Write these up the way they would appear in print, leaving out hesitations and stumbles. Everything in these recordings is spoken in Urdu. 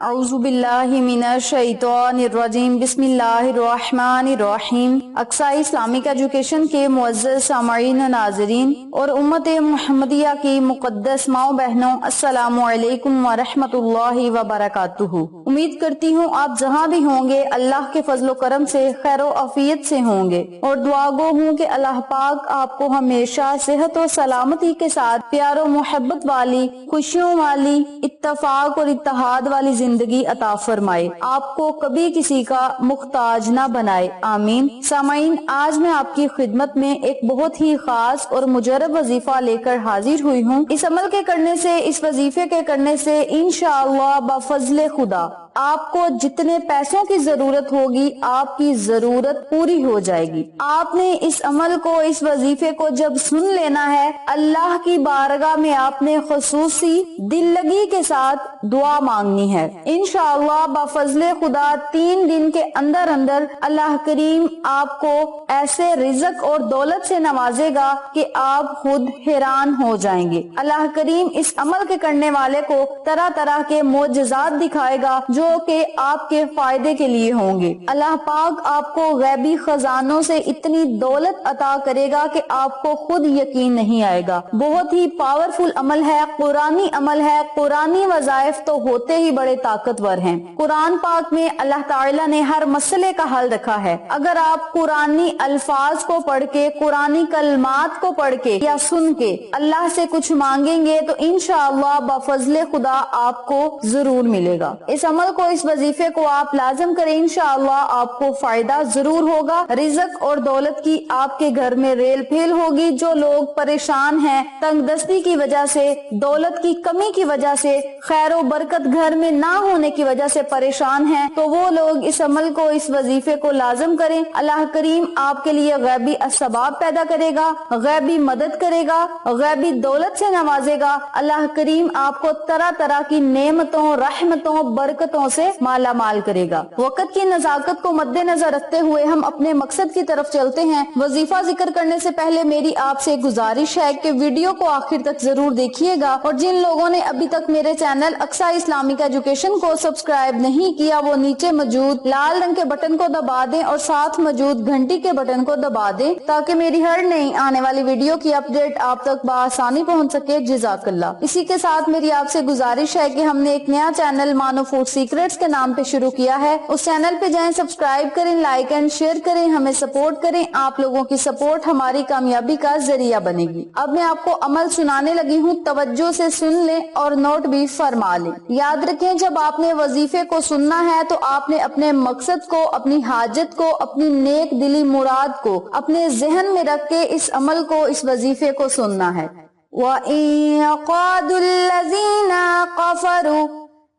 اعوذ باللہ من الشیطان الرجیم بسم اللہ الرحمن الرحیم۔ اقصی اسلامک ایجوکیشن کے معزز سامعین و ناظرین اور امت محمدیہ کی مقدس ماؤں بہنوں، السلام علیکم ورحمۃ اللہ وبرکاتہ۔ امید کرتی ہوں آپ جہاں بھی ہوں گے اللہ کے فضل و کرم سے خیر و عافیت سے ہوں گے، اور دعا گو ہوں کہ اللہ پاک آپ کو ہمیشہ صحت و سلامتی کے ساتھ پیار و محبت والی، خوشیوں والی، اتفاق اور اتحاد والی زندگی عطا فرمائے، آپ کو کبھی کسی کا محتاج نہ بنائے، آمین۔ سامعین، آج میں آپ کی خدمت میں ایک بہت ہی خاص اور مجرب وظیفہ لے کر حاضر ہوئی ہوں۔ اس عمل کے کرنے سے، اس وظیفے کے کرنے سے انشاءاللہ بفضل خدا آپ کو جتنے پیسوں کی ضرورت ہوگی آپ کی ضرورت پوری ہو جائے گی۔ آپ نے اس عمل کو، اس وظیفے کو جب سن لینا ہے، اللہ کی بارگاہ میں آپ نے خصوصی دل لگی کے ساتھ دعا مانگنی ہے۔ انشاءاللہ بفضل خدا 3 دن کے اندر اندر اللہ کریم آپ کو ایسے رزق اور دولت سے نوازے گا کہ آپ خود حیران ہو جائیں گے۔ اللہ کریم اس عمل کے کرنے والے کو طرح طرح کے معجزات دکھائے گا جو کہ آپ کے فائدے کے لیے ہوں گے۔ اللہ پاک آپ کو غیبی خزانوں سے اتنی دولت عطا کرے گا کہ آپ کو خود یقین نہیں آئے گا۔ بہت ہی پاورفل عمل ہے، قرآنی عمل ہے۔ قرآنی وظائف تو ہوتے ہی بڑے طاقتور ہیں۔ قرآن پاک میں اللہ تعالیٰ نے ہر مسئلے کا حل رکھا ہے۔ اگر آپ قرآنی الفاظ کو پڑھ کے، قرآنی کلمات کو پڑھ کے یا سن کے اللہ سے کچھ مانگیں گے تو انشاءاللہ بفضل خدا آپ کو ضرور ملے گا۔ اس عمل کو، اس وظیفے کو آپ لازم کریں، انشاءاللہ آپ کو فائدہ ضرور ہوگا۔ رزق اور دولت کی آپ کے گھر میں ریل پھیل ہوگی۔ جو لوگ پریشان ہیں تنگ دستی کی وجہ سے، دولت کی کمی کی وجہ سے، خیر و برکت گھر میں نہ ہونے کی وجہ سے پریشان ہیں، تو وہ لوگ اس عمل کو، اس وظیفے کو لازم کریں۔ اللہ کریم آپ کے لیے غیبی اسباب پیدا کرے گا، غیبی مدد کرے گا، غیبی دولت سے نوازے گا۔ اللہ کریم آپ کو طرح طرح کی نعمتوں، رحمتوں، برکتوں سے مالا مال کرے گا۔ وقت کی نزاکت کو مد نظر رکھتے ہوئے ہم اپنے مقصد کی طرف چلتے ہیں۔ وظیفہ ذکر کرنے سے پہلے میری آپ سے گزارش ہے کہ ویڈیو کو آخر تک ضرور دیکھیے گا، اور جن لوگوں نے ابھی تک میرے چینل اقصی اسلامک ایجوکیشن کو سبسکرائب نہیں کیا وہ نیچے موجود لال رنگ کے بٹن کو دبا دیں اور ساتھ موجود گھنٹی کے بٹن کو دبا دیں تاکہ میری ہر نئی آنے والی ویڈیو کی اپڈیٹ آپ تک بآسانی پہنچ سکے۔ جزاک اللہ۔ اسی کے ساتھ میری آپ سے گزارش ہے کہ ہم نے ایک نیا چینل مانو فوڈ سیکریٹس کے نام پہ شروع کیا ہے۔ اس چینل پہ جائیں، سبسکرائب کریں، لائک اینڈ شیئر کریں، ہمیں سپورٹ کریں۔ آپ لوگوں کی سپورٹ ہماری کامیابی کا ذریعہ بنے گی۔ اب میں آپ کو عمل سنانے لگی ہوں، توجہ سے سن لیں اور نوٹ بھی فرما لیں۔ یاد رکھیں جب آپ نے وظیفے کو سننا ہے تو آپ نے اپنے مقصد کو، اپنی حاجت کو، اپنی نیک دلی مراد کو اپنے ذہن میں رکھ کے اس عمل کو، اس وظیفے کو سننا ہے۔ وَإِن يَقَعْدُ الَّذِينَ كَفَرُوا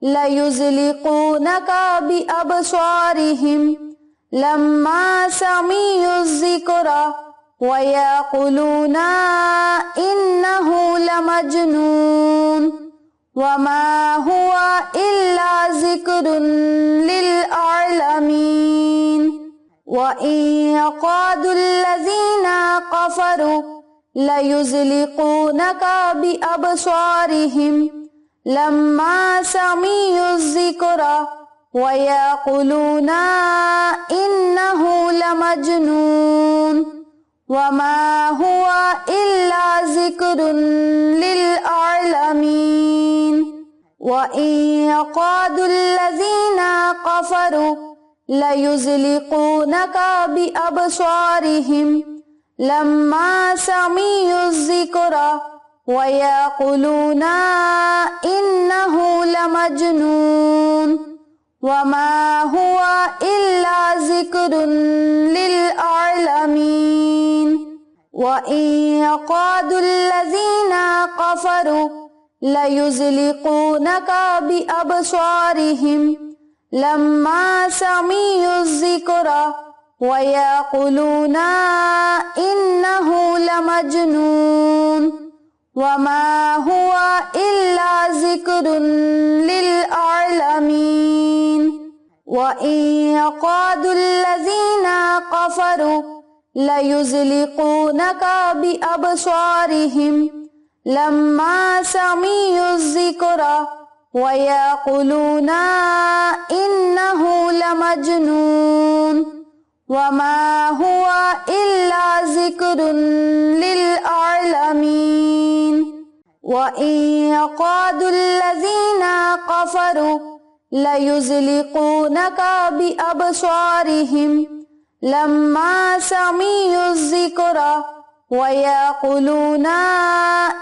لَيُزْلِقُونَكَ بِأَبْصَارِهِمْ لَمَّا سَمِعُوا الذِّكْرَ وَيَقُولُونَ إِنَّهُ لَمَجْنُونٌ وَمَا هُوَ إِلَّا ذِكْرٌ لِلْعَالَمِينَ وَإِن يَقَعْدُ الَّذِينَ كَفَرُوا لَيُزْلِقُونَكَ بِأَبْصَارِهِمْ لَمَّا سَمِعُوا الذِّكْرَ وَيَقُولُونَ إِنَّهُ لَمَجْنُونٌ وَمَا هُوَ إِلَّا ذِكْرٌ لِلْعَالَمِينَ وَإِن يَقَعْدُ الَّذِينَ كَفَرُوا لَيُزْلِقُونَكَ بِأَبْصَارِهِمْ لَمَّا سَمِعُوا الذِّكْرَ وَيَقُولُونَ إِنَّهُ لَمَجْنُونٌ وَمَا هُوَ إِلَّا ذِكْرٌ لِلْعَالَمِينَ وَإِن يَقَعْدُ الَّذِينَ كَفَرُوا لَيُزْلِقُونَكَ بِأَبْصَارِهِمْ لَمَّا سَمِعُوا الذِّكْرَ وَيَقُولُونَ إِنَّهُ لَمَجْنُونٌ وَمَا هُوَ إِلَّا ذِكْرٌ لِلْعَالَمِينَ وَإِن يَقَعْدُ الَّذِينَ كَفَرُوا لَيُزْلِقُونَكَ بِأَبْصَارِهِمْ لَمَّا سَمِعُوا الذِّكْرَ وَيَقُولُونَ إِنَّهُ لَمَجْنُونٌ وَمَا هُوَ إِلَّا ذِكْرٌ لِلْعَالَمِينَ وَإِنْ يَكَادُ الَّذِينَ كَفَرُوا لَيُزْلِقُونَكَ بِأَبْصَارِهِمْ لَمَّا سَمِعُوا الذِّكْرَ وَيَقُولُونَ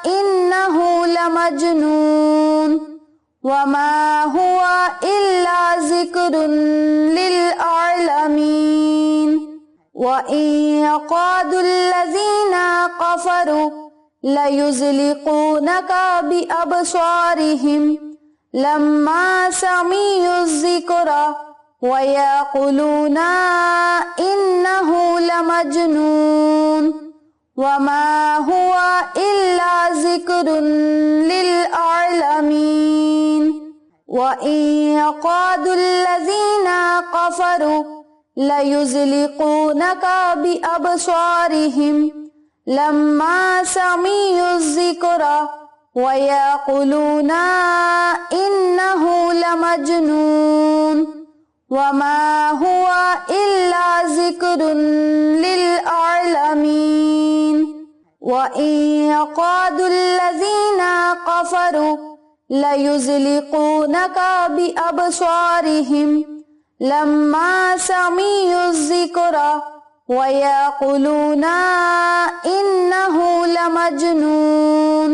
إِنَّهُ لَمَجْنُونٌ وَمَا هُوَ إِلَّا ذِكْرٌ لِلْعَالَمِينَ وَإِنْ يَكَادُ الَّذِينَ كَفَرُوا لَيُزْلِقُونَكَ بِأَبْصَارِهِمْ لَمَّا سَمِعُوا الذِّكْرَ وَيَقُولُونَ إِنَّهُ لَمَجْنُونٌ وَمَا هُوَ إِلَّا ذِكْرٌ لِلْعَالَمِينَ وَإِنْ يَكَادُ الَّذِينَ كَفَرُوا لَيُزْلِقُونَكَ بِأَبْصَارِهِمْ لَمَّا سَمِعُوا الذِّكْرَ وَيَقُولُونَ إِنَّهُ لَمَجْنُونٌ وَمَا هُوَ إِلَّا ذِكْرٌ لِلْعَالَمِينَ وَإِنْ يَكَادُ الَّذِينَ كَفَرُوا لَيُزْلِقُونَكَ بِأَبْصَارِهِمْ لَمَّا سَمِعُوا الذِّكْرَ وَيَقُولُونَ إِنَّهُ لَمَجْنُونٌ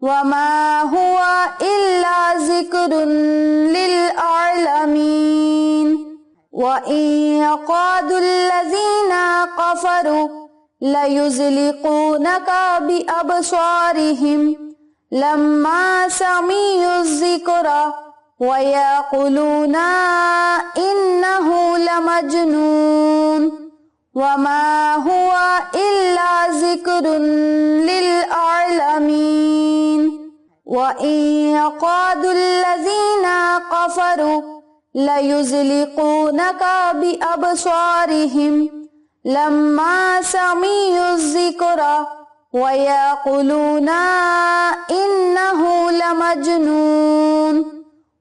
وَمَا هُوَ إِلَّا ذِكْرٌ لِلْعَالَمِينَ وَإِنْ يَكَادُ الَّذِينَ كَفَرُوا لَيُزْلِقُونَكَ بِأَبْصَارِهِمْ لَمَّا سَمِعُوا الذِّكْرَ وَيَقُولُونَ إِنَّهُ لَمَجْنُونٌ وَمَا هُوَ إِلَّا ذِكْرٌ لِلْعَالَمِينَ وَإِنْ يَكَادُ الَّذِينَ كَفَرُوا لَيُزْلِقُونَكَ بِأَبْصَارِهِمْ لَمَّا سَمِعُوا الذِّكْرَ وَيَقُولُونَ إِنَّهُ لَمَجْنُونٌ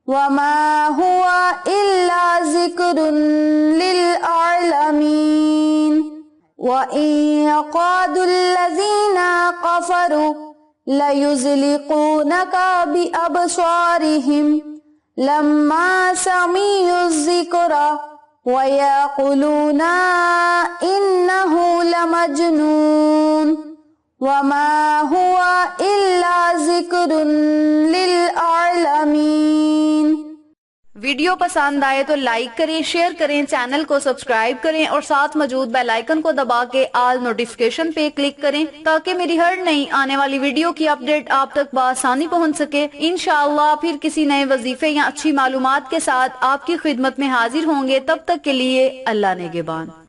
وَمَا هُوَ إِلَّا ذِكْرٌ لِلْعَالَمِينَ وَإِنْ يَكَادُ الَّذِينَ كَفَرُوا لَيُزْلِقُونَكَ بِأَبْصَارِهِمْ لَمَّا سَمِعُوا الذِّكْرَ وَيَقُولُونَ إِنَّهُ لَمَجْنُونٌ وَمَا هُوَ إِلَّا ذِكْرٌ لِلْعَالَمِينَ۔ ویڈیو پسند آئے تو لائک کریں، شیئر کریں، چینل کو سبسکرائب کریں اور ساتھ موجود بیل آئیکن کو دبا کے آل نوٹیفیکیشن پہ کلک کریں تاکہ میری ہر نئی آنے والی ویڈیو کی اپڈیٹ آپ تک بآسانی پہنچ سکے۔ انشاءاللہ پھر کسی نئے وظیفے یا اچھی معلومات کے ساتھ آپ کی خدمت میں حاضر ہوں گے، تب تک کے لیے اللہ نگہبان۔